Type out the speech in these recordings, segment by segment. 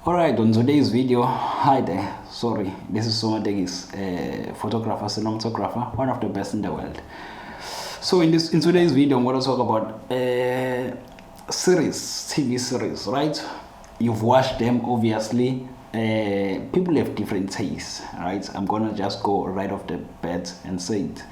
Alright, on today's video, hi there, sorry, this is Somategis, photographer, cinematographer, one of the best in the world. So in today's video, I'm going to talk about TV series, right? You've watched them, obviously. People have different tastes, right? I'm going to just go right off the bat and say it.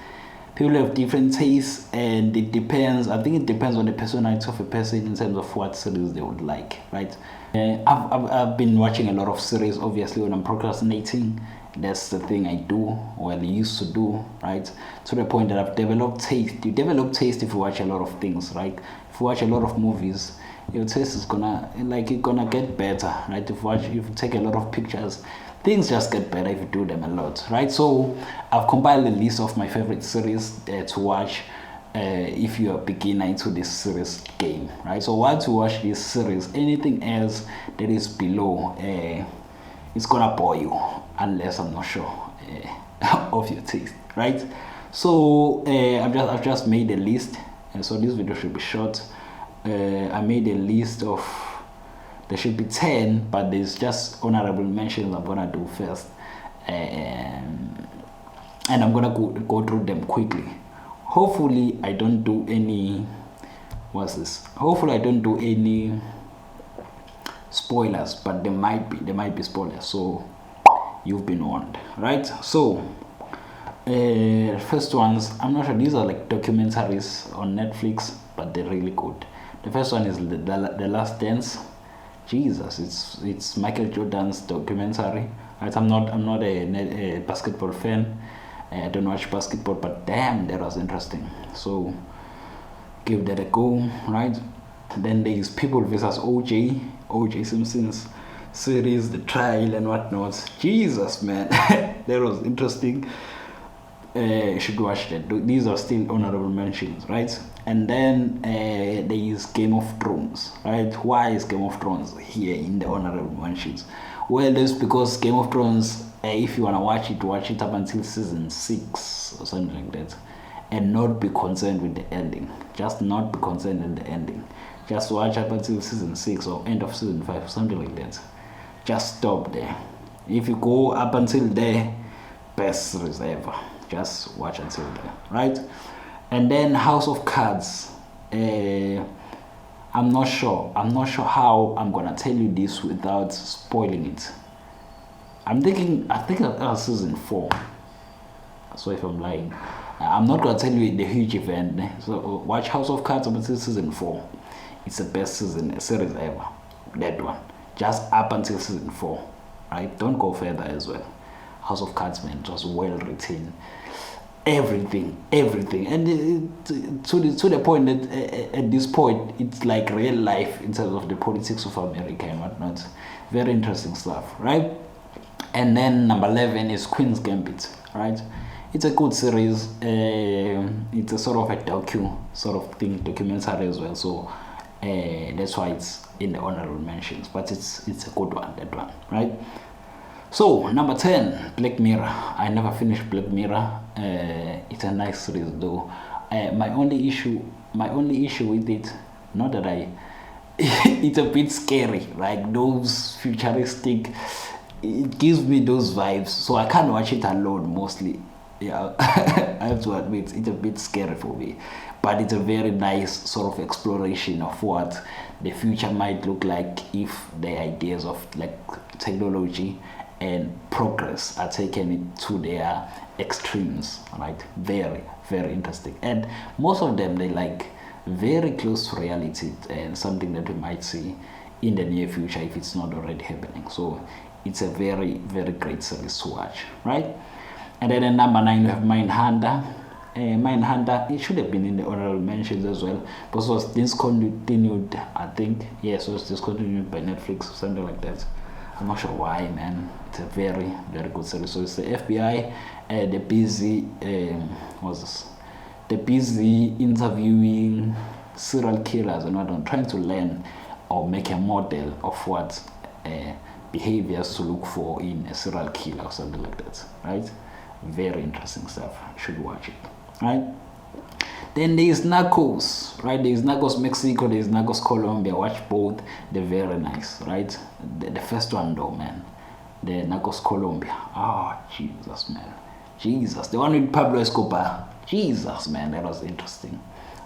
People have different tastes, and it depends. I think it depends on the personality of a person in terms of what series they would like, right? I've been watching a lot of series, obviously, when I'm procrastinating. That's the thing I do, or I used to do, right? To the point that I've developed taste. You develop taste if you watch a lot of things, right? If you watch a lot of movies, your taste is gonna get better, right? If you take a lot of pictures, things just get better if you do them a lot, right? So I've compiled a list of my favorite series to watch if you're a beginner into this series game, right? So while to watch this series, anything else that is below, it's gonna bore you unless I'm not sure of your taste, right? So I've just made a list, so this video should be short. I made a list of, there should be 10, but there's just honorable mentions I'm gonna do first, and I'm gonna go through them quickly. Hopefully I don't do any hopefully I don't do any spoilers, but there might be spoilers, so you've been warned, right? So first ones, I'm not sure, these are like documentaries on Netflix, but they're really good. The first one is the Last Dance. Jesus, it's Michael Jordan's documentary, right? I'm not a basketball fan. I don't watch basketball, but damn, that was interesting. So give that a go, right? Then there is People versus OJ Simpson's series, the trial and whatnot. Jesus, man, that was interesting. You should watch that. These are still honorable mentions, right? And then there is Game of Thrones, right? Why is Game of Thrones here in the honorable mentions? Well, that's because Game of Thrones, if you want to watch it up until season 6 or something like that, and not be concerned with the ending. Just not be concerned with the ending. Just watch up until season 6 or end of season 5, something like that. Just stop there. If you go up until there, best series ever. Just watch until there, right? And then House of Cards. I'm not sure how I'm gonna tell you this without spoiling it. I think that was season 4. So if I'm lying, I'm not gonna tell you the huge event. So watch House of Cards up until season 4. It's the best series ever. That one, just up until season 4, right? Don't go further as well. House of Cards, man, it was well written. Everything, and to the point that at this point it's like real life in terms of the politics of America and whatnot. Very interesting stuff, right? And then number 11 is Queen's Gambit, right? It's a good series. It's a sort of a documentary as well. So that's why it's in the honorable mentions. But it's a good one, that one, right? So number 10, Black Mirror. I never finished Black Mirror. It's a nice series though. My only issue with it, not that it's a bit scary, like those futuristic. It gives me those vibes, so I can't watch it alone mostly. Yeah, I have to admit it's a bit scary for me, but it's a very nice sort of exploration of what the future might look like if the ideas of like technology and progress are taken to their extremes, right? Very, very interesting. And most of them, they like very close to reality and something that we might see in the near future if it's not already happening. So it's a very, very great series to watch, right? And then at number 9, we have Mindhunter. Mindhunter, it should have been in the honorable mentions as well, but it was discontinued, I think. Yes, it was discontinued by Netflix or something like that. I'm not sure why, man. It's a very, very good series. So it's the FBI, the busy interviewing serial killers and whatnot, trying to learn or make a model of what behaviors to look for in a serial killer or something like that, right? Very interesting stuff. You should watch it, right? Then there is Narcos, right? There is Narcos Mexico, there is Narcos Colombia. Watch both. They're very nice, right? The first one though, man. The Narcos Colombia. Oh, Jesus, man. Jesus. The one with Pablo Escobar. Jesus, man. That was interesting.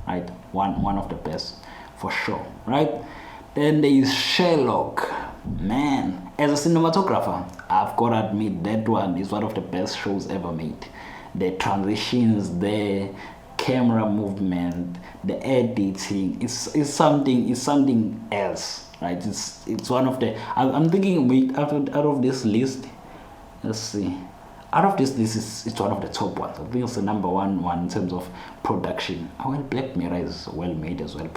Right? One of the best for sure. Right? Then there is Sherlock. Man. As a cinematographer, I've got to admit that one is one of the best shows ever made. The transitions, the camera movement, the editing, it's something else, right? It's one of the. I'm thinking, wait, out of this list, let's see, out of this list, it's one of the top ones. I think it's the number one in terms of production. Well, Black Mirror is well made as well,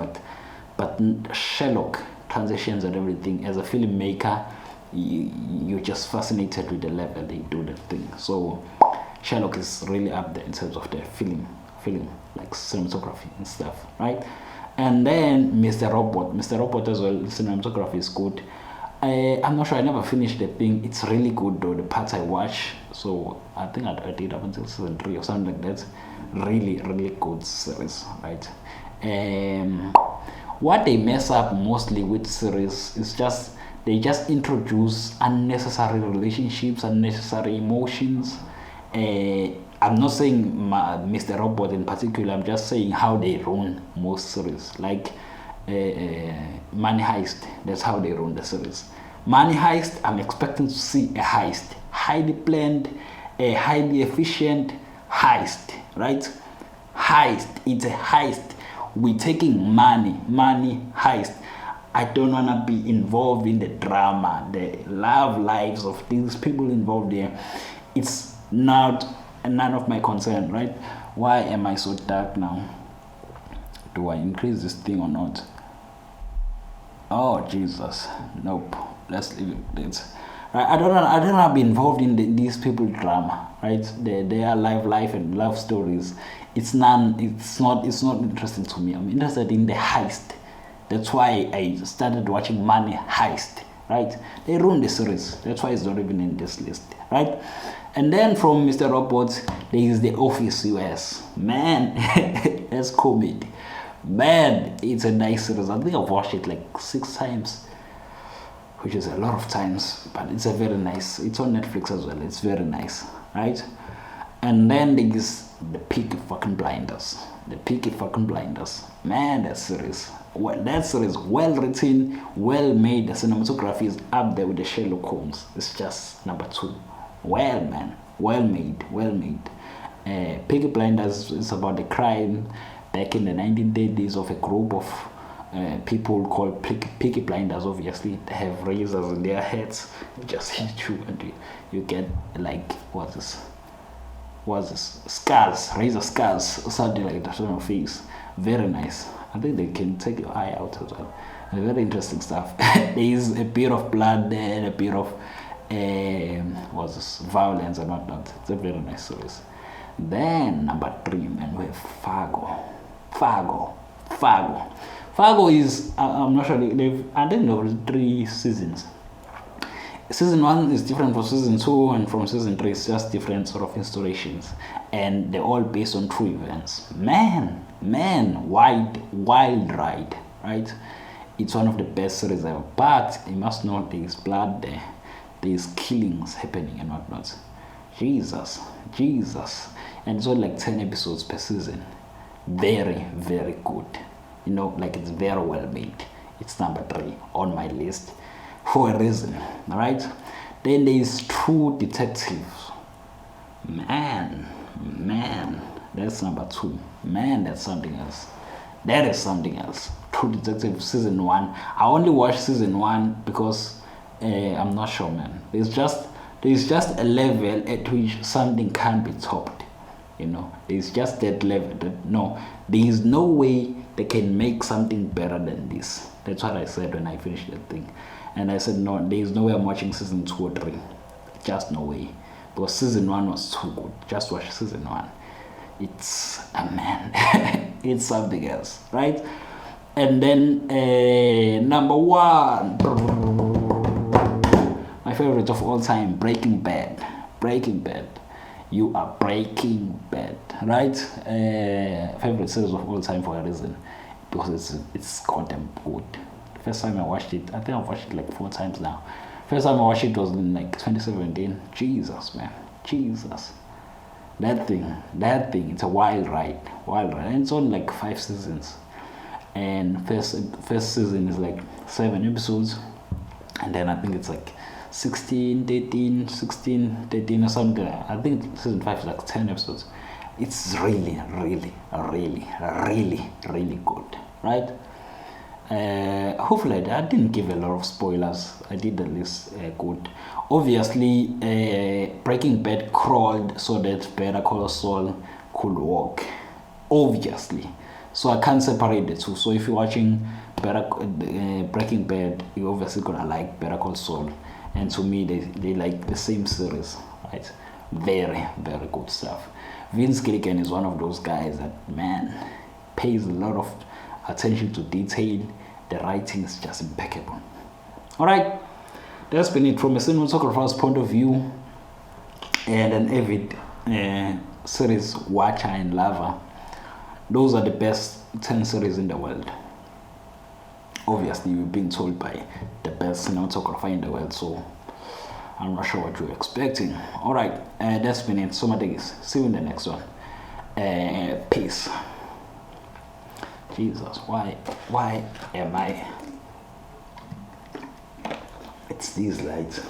but Sherlock, transitions and everything. As a filmmaker, you're just fascinated with the level they do the thing. So Sherlock is really up there in terms of the film like cinematography and stuff, right? And then Mr. Robot as well, cinematography is good. I'm not sure, I never finished the thing. It's really good though, the parts I watch. So I think I did up until season 3 or something like that. Really good series, right? What they mess up mostly with series is just they just introduce unnecessary relationships, unnecessary emotions. I'm not saying Mr. Robot in particular, I'm just saying how they run most series. Like Money Heist, that's how they run the series. Money Heist, I'm expecting to see a heist. Highly planned, a highly efficient heist, right? Heist, it's a heist. We're taking money heist. I don't want to be involved in the drama, the love lives of these people involved there. It's not none of my concern, right? Why am I so dark now? Do I increase this thing or not? Oh Jesus, nope. Let's leave it. Right? I don't want to be involved in these people drama, right? Their life and love stories. It's not interesting to me. I'm interested in the heist. That's why I started watching Money Heist, right? They ruined the series. That's why it's not even in this list, right? And then from Mr. Robot, there is The Office US. Man, that's comedy. Man, it's a nice series. I think I've watched it like 6 times, which is a lot of times, but it's a very nice. It's on Netflix as well. It's very nice, right? And then there is The Peaky fucking Blinders. The Peaky fucking Blinders. Man, that series. Well, that series, well written, well made. The cinematography is up there with the Sherlock Holmes. It's just number 2. Well, man, well made. Peaky Blinders is about the crime back in the 1930s of a group of people called Peaky Blinders. Obviously, they have razors in their heads. They just hit you and you get like what's this? Scars, razor scars, or something like that on your face. Very nice. I think they can take your eye out as well. Very interesting stuff. There is a bit of blood there and a bit of violence and whatnot. It's a very nice series. Then number 3, man, we have Fargo. Fargo is I'm not sure I think there were 3 seasons. Season 1 is different from season 2, and from season 3 it's just different sort of installations, and they're all based on true events. Man, wild ride, right? It's one of the best series ever, but you must know there is blood there. There's killings happening and whatnot. Jesus. And it's only like 10 episodes per season. Very good. You know, like it's very well made. It's number 3 on my list for a reason. Alright? Then there's True Detective. Man, that's number 2. Man, that's something else. That is something else. True Detective season 1. I only watched season 1 because I'm not sure, man. There's just a level at which something can't be topped. You know, there's just that level that no, there is no way they can make something better than this. That's what I said when I finished that thing. And I said no, there is no way I'm watching season 2 or 3. Just no way. Because season 1 was too good. Just watch season 1. It's man, it's something else, right? And then number 1, my favorite of all time, Breaking Bad. you are Breaking Bad, right? Favorite series of all time for a reason, because it's goddamn good. First time I watched it, I think I've watched it like 4 times now. First time I watched it was in like 2017. Jesus, man, Jesus. That thing, it's a wild ride, and it's on like 5 seasons. And first season is like 7 episodes, and then I think it's like 16, 13 or something. I think season 5 is like 10 episodes. It's really, really, really, really, really good, right? Hopefully I didn't give a lot of spoilers. I did at least good. Obviously, Breaking Bad crawled so that Better Call Saul could walk. Obviously, so I can't separate the two. So if you're watching Breaking Bad, you're obviously gonna like Better Call Saul. And to me, they like the same series, right? Very, very good stuff. Vince Gilligan is one of those guys that, man, pays a lot of attention to detail. The writing is just impeccable. Alright, that's been it from a cinematographer's point of view and an avid series watcher and lover. Those are the best 10 series in the world. Obviously, you're being told by the best cinematographer in the world, so I'm not sure what you're expecting. Alright, that's been it. Days. See you in the next one. Peace. Jesus, why am I? It's these lights.